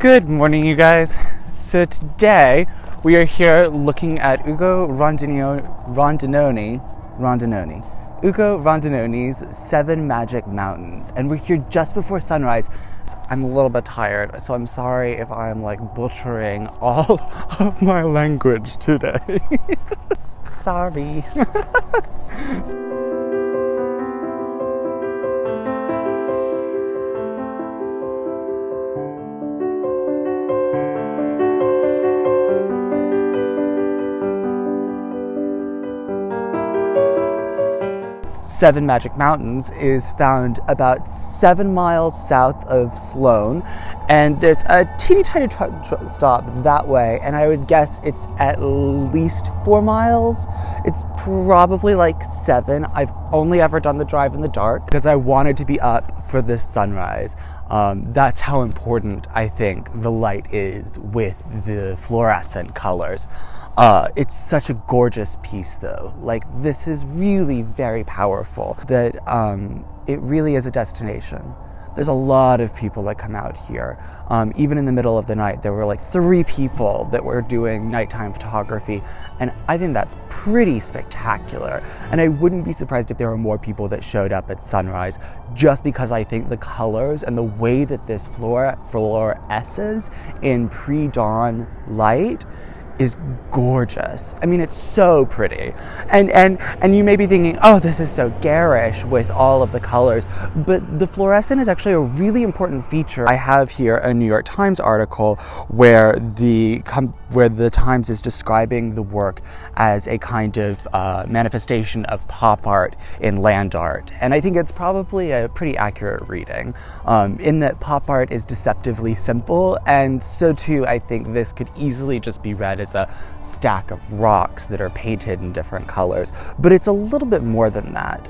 Good morning, you guys. So today we are here looking at Ugo Rondinoni's 7 Magic Mountains, and we're here just before sunrise. I'm a little bit tired, so I'm sorry if I'm butchering all of my language today. Sorry. 7 Magic Mountains is found about 7 miles south of Sloan, and there's a teeny tiny truck stop that way, and I would guess it's at least 4 miles. It's probably 7. I've only ever done the drive in the dark because I wanted to be up for this sunrise. That's how important I think the light is with the fluorescent colors. It's such a gorgeous piece though. This is really very powerful that it really is a destination. There's a lot of people that come out here. Even in the middle of the night, there were 3 people that were doing nighttime photography, and I think that's pretty spectacular. And I wouldn't be surprised if there were more people that showed up at sunrise, just because I think the colors and the way that this fluoresces in pre-dawn light is gorgeous. I mean, it's so pretty. And you may be thinking, oh, this is so garish with all of the colors, but the fluorescent is actually a really important feature. I have here a New York Times article where the Times is describing the work as a kind of manifestation of pop art in land art. And I think it's probably a pretty accurate reading, in that pop art is deceptively simple, and so too I think this could easily just be read as a stack of rocks that are painted in different colors, but it's a little bit more than that.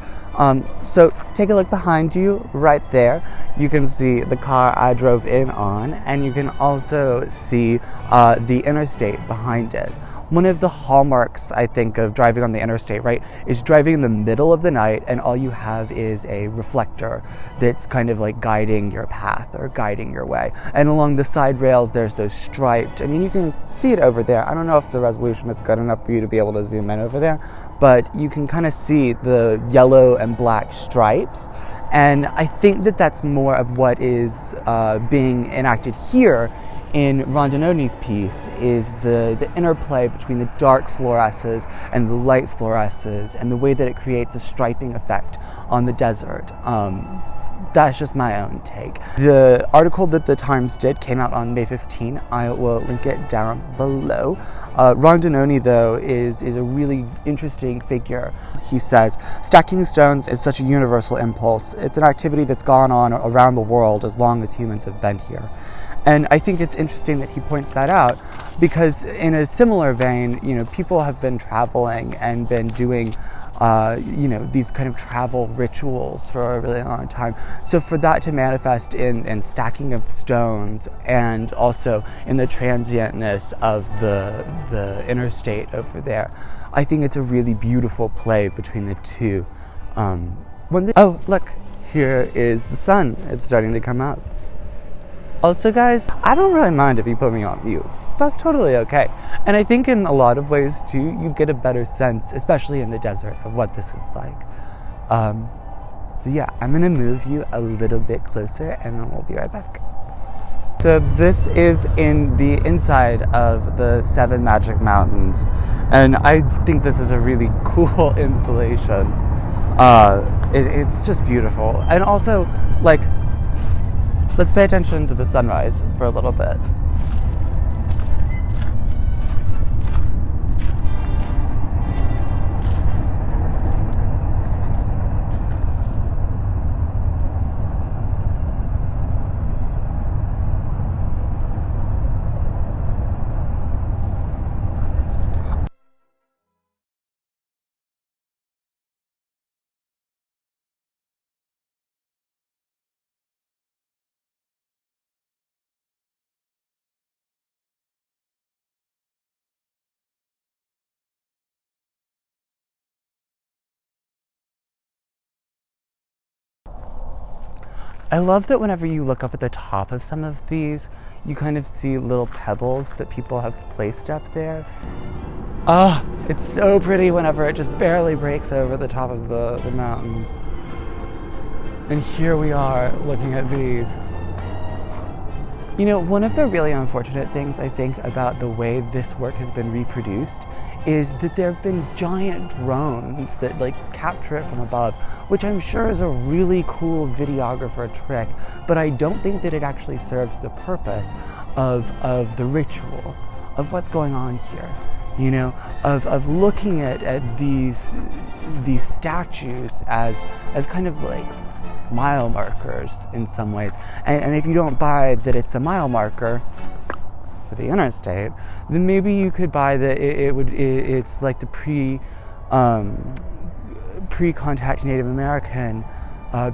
So take a look behind you right there. You can see the car I drove in on, and you can also see the interstate behind it. One of the hallmarks, I think, of driving on the interstate, right, is driving in the middle of the night and all you have is a reflector that's kind of guiding your path or guiding your way. And along the side rails, there's those striped, I mean, you can see it over there. I don't know if the resolution is good enough for you to be able to zoom in over there, but you can kind of see the yellow and black stripes. And I think that that's more of what is being enacted here in Rondinoni's piece, is the interplay between the dark fluoresces and the light fluoresces, and the way that it creates a striping effect on the desert. That's just my own take. The article that the Times did came out on May 15. I will link it down below. Rondinoni, though, is a really interesting figure. He says, "Stacking stones is such a universal impulse. It's an activity that's gone on around the world as long as humans have been here." And I think it's interesting that he points that out, because in a similar vein, people have been traveling and been doing these kind of travel rituals for a really long time. So for that to manifest in stacking of stones, and also in the transientness of the interstate over there, I think it's a really beautiful play between the two. Oh, look, here is the sun. It's starting to come out. Also, guys, I don't really mind if you put me on mute. That's totally okay. And I think in a lot of ways, too, you get a better sense, especially in the desert, of what this is like. So yeah, I'm gonna move you a little bit closer, and then we'll be right back. So this is in the inside of the 7 Magic Mountains, and I think this is a really cool installation. It's just beautiful. And also, let's pay attention to the sunrise for a little bit. I love that whenever you look up at the top of some of these, you kind of see little pebbles that people have placed up there. Ah, it's so pretty whenever it just barely breaks over the top of the mountains. And here we are looking at these. You know, one of the really unfortunate things I think about the way this work has been reproduced is that there have been giant drones that like capture it from above, which I'm sure is a really cool videographer trick, but I don't think that it actually serves the purpose of the ritual, of what's going on here. You know, of looking at these statues as kind of like mile markers in some ways. And if you don't buy that it's a mile marker for the interstate, then maybe you could buy that it's like the pre-contact Native American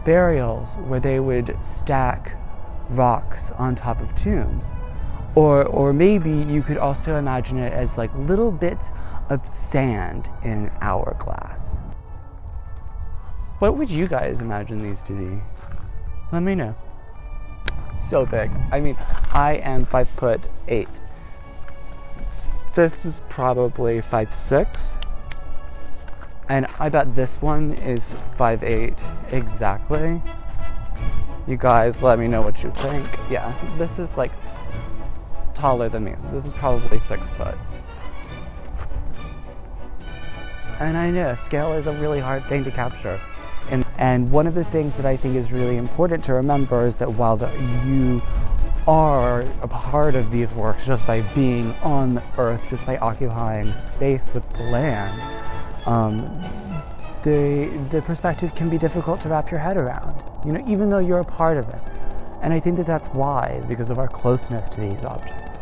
burials where they would stack rocks on top of tombs. Or maybe you could also imagine it as like little bits of sand in an hourglass. What would you guys imagine these to be? Let me know. So big. I mean, I am 5'8". This is probably 5'6". And I bet this one is 5'8" exactly. You guys let me know what you think. Yeah, this is like taller than me, so this is probably 6 foot. And I know scale is a really hard thing to capture. And one of the things that I think is really important to remember is that while you are a part of these works just by being on the earth, just by occupying space with the land, the perspective can be difficult to wrap your head around, you know, even though you're a part of it. And I think that that's wise because of our closeness to these objects.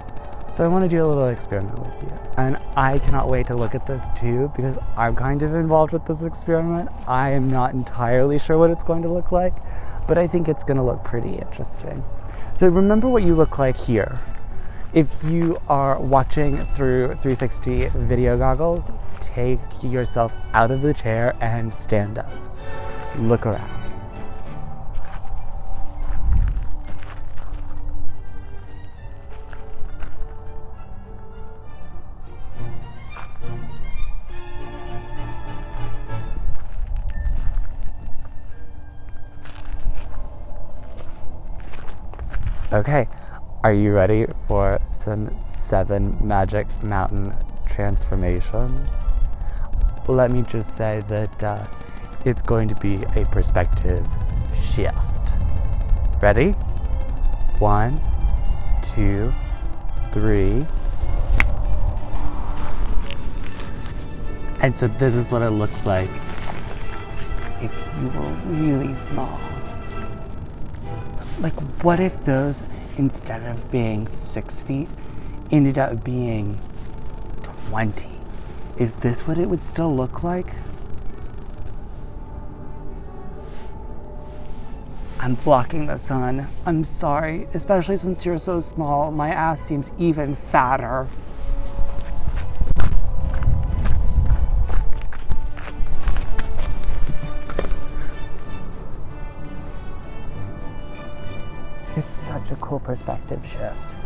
So I want to do a little experiment with you. And I cannot wait to look at this too because I'm kind of involved with this experiment. I am not entirely sure what it's going to look like, but I think it's going to look pretty interesting. So remember what you look like here. If you are watching through 360 video goggles, take yourself out of the chair and stand up. Look around. Okay, are you ready for some 7 Magic Mountain transformations? Let me just say that it's going to be a perspective shift. Ready? 1, 2, 3. And so this is what it looks like if you were really small. Like, what if those, instead of being 6 feet, ended up being 20? Is this what it would still look like? I'm blocking the sun. I'm sorry, especially since you're so small. My ass seems even fatter. It's such a cool perspective shift.